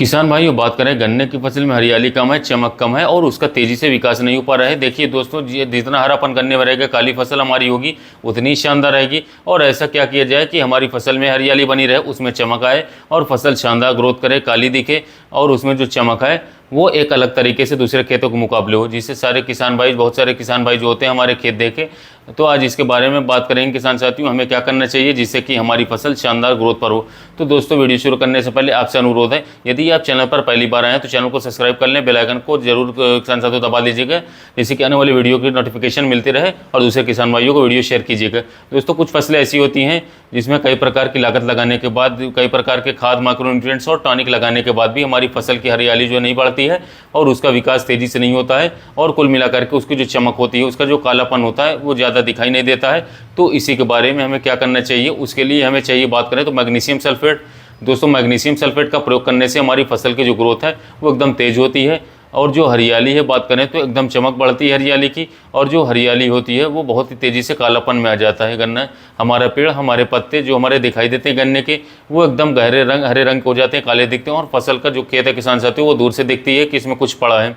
किसान भाइयों, बात करें गन्ने की फसल में हरियाली कम है, चमक कम है और उसका तेजी से विकास नहीं हो पा रहा है। देखिए दोस्तों, जितना हरापन गन्ने में रहेगा, काली फसल हमारी होगी उतनी ही शानदार रहेगी। और ऐसा क्या किया जाए कि हमारी फसल में हरियाली बनी रहे, उसमें चमक आए और फसल शानदार ग्रोथ करे, काली दिखे और उसमें जो चमक है वो एक अलग तरीके से दूसरे खेतों के मुकाबले हो, जिससे सारे किसान भाई, बहुत सारे किसान भाई जो होते हैं हमारे खेत देखे। तो आज इसके बारे में बात करेंगे किसान साथियों, हमें क्या करना चाहिए जिससे कि हमारी फसल शानदार ग्रोथ पर हो। तो दोस्तों, वीडियो शुरू करने से पहले आपसे अनुरोध है, यदि आप चैनल पर पहली बार आए हैं तो चैनल को सब्सक्राइब कर लें, बेल आइकन को जरूर किसान साथियों दबा दीजिएगा, जिससे कि आने वाली वीडियो की नोटिफिकेशन मिलती रहे और दूसरे किसान भाइयों को वीडियो शेयर कीजिएगा। दोस्तों, कुछ फसलें ऐसी होती हैं जिसमें कई प्रकार की लागत लगाने के बाद, कई प्रकार के खाद, माइक्रोन्यूट्रिएंट्स और टॉनिक लगाने के बाद भी हमारी फसल की हरियाली जो नहीं बढ़ती है और उसका विकास तेजी से नहीं होता है और कुल मिलाकर के उसकी जो चमक होती है, उसका जो कालापन होता है वो ज़्यादा दिखाई नहीं देता है। तो इसी के बारे में हमें क्या करना चाहिए, उसके लिए हमें चाहिए, बात करें तो मैग्नीशियम सल्फेट। दोस्तों, मैग्नीशियम सल्फेट का प्रयोग करने से हमारी फसल की जो ग्रोथ है वो एकदम तेज होती है और जो हरियाली है, बात करें तो एकदम चमक बढ़ती है हरियाली की। और जो हरियाली होती है वो बहुत ही तेज़ी से कालापन में आ जाता है गन्ना, हमारा पेड़, हमारे पत्ते जो हमारे दिखाई देते हैं गन्ने के, वो एकदम गहरे रंग, हरे रंग हो जाते हैं, काले दिखते हैं और फसल का जो खेत है किसान साथियों वो दूर से दिखती है कि इसमें कुछ पड़ा है,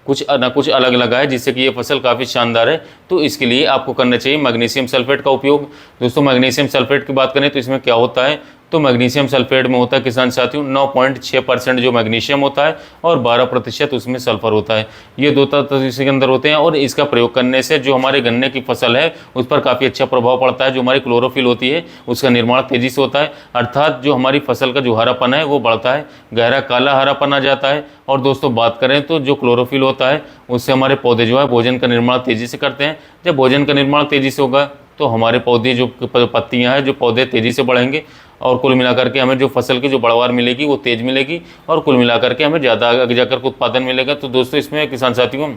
कुछ ना कुछ अलग लगा है, जिससे कि ये फसल काफ़ी शानदार है। तो इसके लिए आपको करना चाहिए मैग्नीशियम सल्फेट का उपयोग। दोस्तों, मैग्नीशियम सल्फेट की बात करें तो इसमें क्या होता है, तो मैग्नीशियम सल्फेट में होता है किसान साथियों 9.6% जो मैग्नीशियम होता है और 12% उसमें सल्फर होता है। ये दो तत्व इसके अंदर होते हैं और इसका प्रयोग करने से जो हमारे गन्ने की फसल है उस पर काफ़ी अच्छा प्रभाव पड़ता है। जो हमारी क्लोरोफिल होती है उसका निर्माण तेज़ी से होता है, अर्थात जो हमारी फसल का जो हरापन है वो बढ़ता है, गहरा काला हरापन आ जाता है। और दोस्तों, बात करें तो जो क्लोरोफिल होता है उससे हमारे पौधे जो है भोजन का निर्माण तेज़ी से करते हैं। जब भोजन का निर्माण तेज़ी से होगा तो हमारे पौधे, जो पत्तियां हैं, जो पौधे तेज़ी से बढ़ेंगे और कुल मिलाकर के हमें जो फसल की जो बढ़वार मिलेगी वो तेज़ मिलेगी और कुल मिलाकर के हमें ज़्यादा आगे जाकर के उत्पादन मिलेगा। तो दोस्तों, इसमें किसान साथियों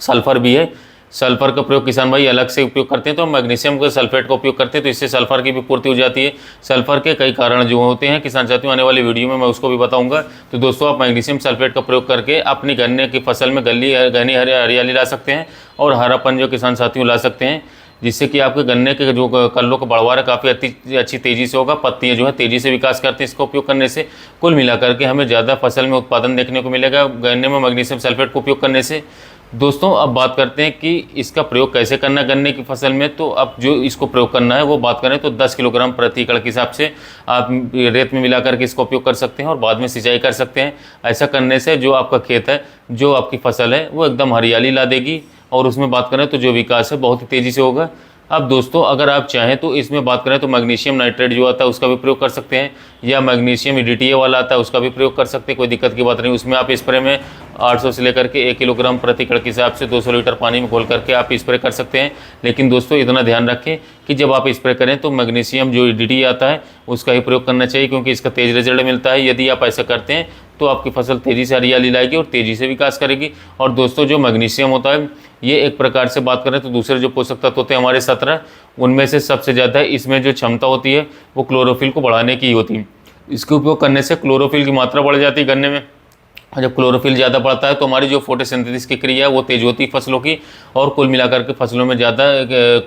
सल्फर भी है। सल्फर का प्रयोग किसान भाई अलग से उपयोग करते हैं, तो मैग्नीशियम के सल्फेट का उपयोग करते हैं, तो इससे सल्फर की भी पूर्ति हो जाती है। सल्फर के कई कारण जो होते हैं किसान साथियों, आने वाली वीडियो में मैं उसको भी बताऊंगा। तो दोस्तों, आप मैग्नीशियम सल्फेट का प्रयोग करके अपनी गन्ने की फसल में घनी हरियाली ला सकते हैं और हरापन जो किसान साथियों ला सकते हैं, जिससे कि आपके गन्ने के जो कल्लों का बढ़वार है काफ़ी अच्छी तेज़ी से होगा, पत्तियां जो है तेज़ी से विकास करती हैं इसका उपयोग करने से। कुल मिलाकर के हमें ज़्यादा फसल में उत्पादन देखने को मिलेगा गन्ने में मैग्नीशियम सल्फेट का उपयोग करने से। दोस्तों, अब बात करते हैं कि इसका प्रयोग कैसे करना है गन्ने की फसल में। तो अब जो इसको प्रयोग करना है वो बात करें तो 10 किलोग्राम प्रति एकड़ के हिसाब से आप रेत में मिलाकर के इसका उपयोग कर सकते हैं और बाद में सिंचाई कर सकते हैं। ऐसा करने से जो आपका खेत है, जो आपकी फसल है वो एकदम हरियाली ला देगी और उसमें बात करें तो जो विकास है बहुत ही तेज़ी से होगा। अब दोस्तों, अगर आप चाहें तो इसमें बात करें तो मैग्नीशियम नाइट्रेट जो आता है उसका भी प्रयोग कर सकते हैं, या मैग्नीशियम EDTA वाला आता है उसका भी प्रयोग कर सकते हैं, कोई दिक्कत की बात नहीं। उसमें आप स्प्रे में 800 से लेकर के 1 किलोग्राम प्रति एकड़ के हिसाब से 200 लीटर पानी में घोल करके आप स्प्रे कर सकते हैं। लेकिन दोस्तों, इतना ध्यान रखें कि जब आप स्प्रे करें तो मैग्नीशियम जो EDTA आता है उसका ही प्रयोग करना चाहिए, क्योंकि इसका तेज़ रिजल्ट मिलता है। यदि आप ऐसा करते हैं तो आपकी फसल तेज़ी से हरियाली लाएगी और तेज़ी से विकास करेगी। और दोस्तों, जो मैग्नीशियम होता है ये एक प्रकार से बात करें तो दूसरे जो पोषक तत्व होते हैं हमारे 17, उनमें से सबसे ज़्यादा इसमें जो क्षमता होती है वो क्लोरोफिल को बढ़ाने की होती है। इसके उपयोग करने से क्लोरोफिल की मात्रा बढ़ जाती है गन्ने में। जब क्लोरोफिल ज़्यादा बढ़ता है तो हमारी जो फोटोसिंथेसिस की क्रिया है वो तेज होती है फसलों की और कुल मिलाकर के फसलों में ज़्यादा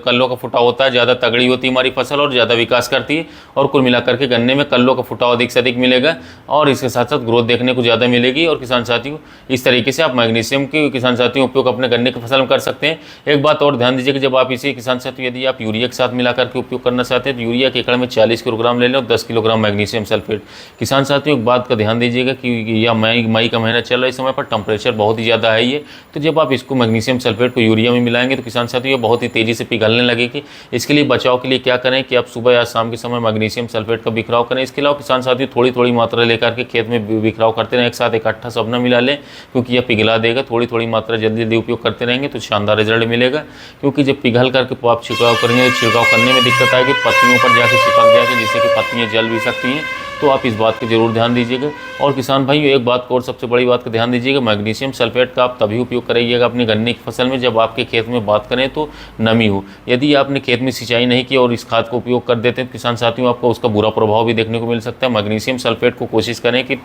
कल्लों का फुटाव होता है, ज़्यादा तगड़ी होती है हमारी फसल और ज़्यादा विकास करती है और कुल मिलाकर के गन्ने में कल्लों का फुटाव अधिक से अधिक मिलेगा और इसके साथ साथ ग्रोथ देखने को ज़्यादा मिलेगी। और किसान साथियों, इस तरीके से आप मैग्नीशियम की किसान साथियों उपयोग अपने गन्ने की फसल में कर सकते हैं। एक बात और ध्यान दीजिए कि जब आप इसे किसान साथियों, यदि आप यूरिया के साथ मिलाकर के उपयोग करना चाहते हैं तो यूरिया के एकड़ में 40 किलोग्राम ले लें और 10 किलोग्राम मैग्नीशियम सल्फेट। किसान साथियों, एक बात का ध्यान दीजिएगा कि यह मई का महीना चल रहा है, इस समय पर टेम्परेचर बहुत ही ज़्यादा है ये, तो जब आप इसको मैग्नीशियम सल्फेट को यूरिया में मिलाएंगे तो किसान साथियों ये बहुत ही तेज़ी से पिघलने लगेगी। इसके लिए बचाव के लिए क्या करें कि आप सुबह या शाम के समय मैग्नीशियम सल्फेट का बिखराव करें। इसके अलावा किसान साथियों थोड़ी थोड़ी मात्रा लेकर के खेत में बिखराव करते रहें, एक साथ इकट्ठा सब न मिला लें, क्योंकि यह पिघला देगा। थोड़ी थोड़ी मात्रा जल्दी जल्दी उपयोग करते रहेंगे तो शानदार रिजल्ट मिलेगा, क्योंकि जब पिघल करके आप छिड़काव करेंगे तो छिड़काव करने में दिक्कत आएगी, पत्तियों पर जाकर चिपक जाएगी, जिससे कि पत्तियाँ जल भी सकती हैं। तो आप इस बात की जरूर ध्यान दीजिएगा। और किसान भाइयों, एक बात को और सबसे बड़ी बात का ध्यान दीजिएगा, मैग्नीशियम सल्फेट का आप तभी उपयोग करिएगा अपनी गन्ने की फसल में जब आपके खेत में बात करें तो नमी हो। यदि आपने खेत में सिंचाई नहीं की और इस खाद को उपयोग कर देते हैं तो किसान साथियों आपको उसका बुरा प्रभाव भी देखने को मिल सकता है। मैग्नीशियम सल्फेट को कोशिश करें कि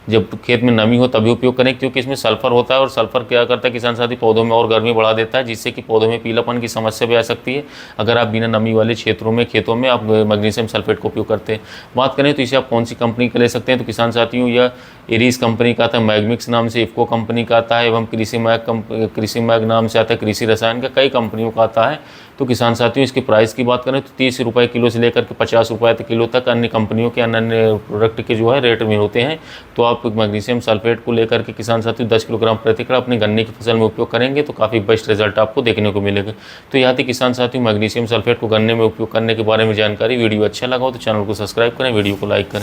जब खेत में नमी हो तभी उपयोग करें, क्योंकि इसमें सल्फर होता है और सल्फर क्या करता है किसान साथी, पौधों में और गर्मी बढ़ा देता है, जिससे कि पौधों में पीलापन की समस्या भी आ सकती है अगर आप बिना नमी वाले क्षेत्रों में खेतों में आप मैग्नीशियम सल्फेट का उपयोग करते हैं। बात करें तो इसे आप कौन सी सी कंपनी का ले सकते हैं। तो किसान साथियों यह एरीज कंपनी का आता है, मैग्मिक्स नाम से इफ़को कंपनी का आता है, एवं कृषि मैग नाम से आता है, कृषि रसायन का कई कंपनियों का आता है। तो किसान साथियों इसके प्राइस की बात करें तो 30 रुपये किलो से लेकर के 50 रुपये किलो तक अन्य कंपनियों के अन्य प्रोडक्ट के जो है रेट में होते हैं। तो आप मैग्नीशियम सल्फेट को लेकर के किसान साथियों 10 किलोग्राम प्रति एकड़ अपनी गन्ने की फसल में उपयोग करेंगे तो काफ़ी बेस्ट रिजल्ट आपको देखने को मिलेगा। तो यहाँ थी किसान साथियों मैग्नीशियम सल्फेट को गन्ने में उपयोग करने के बारे में जानकारी। वीडियो अच्छा लगा हो तो चैनल को सब्सक्राइब करें, वीडियो को लाइक करें।